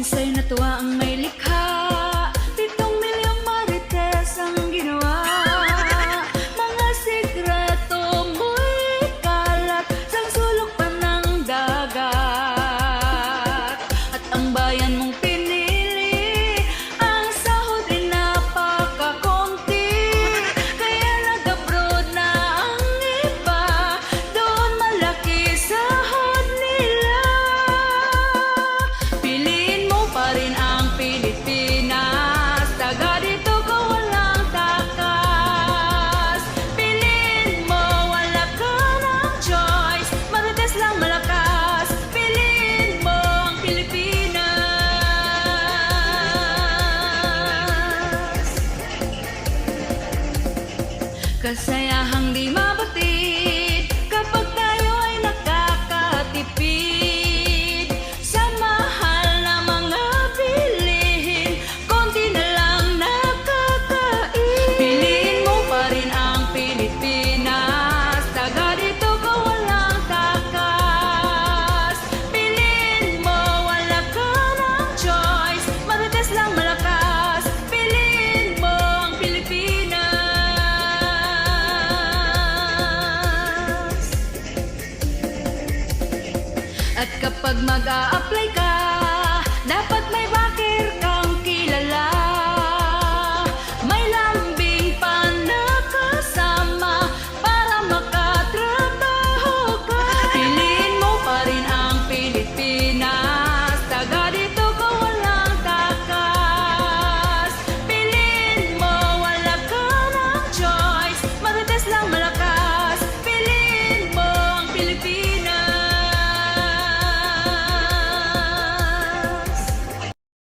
Minsa'y natuwa ang may likha, 7 milyong marites ang ginawa. Mga sikreto mo'y kalat sang sulok pa ng dagat. At ang bayan mong pinili, ang sahod ay napakakonti. Kaya nag-abroad na ang iba, doon malaki sahod nila. Piliin mo pa rin ang Pilipinas, taga dito ka walang takas. Piliin mo, wala ka ng choice, marites lang malakas. Piliin mo ang Pilipinas. Kasayahang di mabatid kapag tayo ay nakakatipid sa mahal na mga bilihin, konti na lang nakakain. Piliin mo pa rin ang Pilipinas, taga dito ka walang takas. Piliin mo, wala ka ng choice, marites lang malakas. Piliin mo ang Pilipinas. At kapag mag-a-apply ka, dapat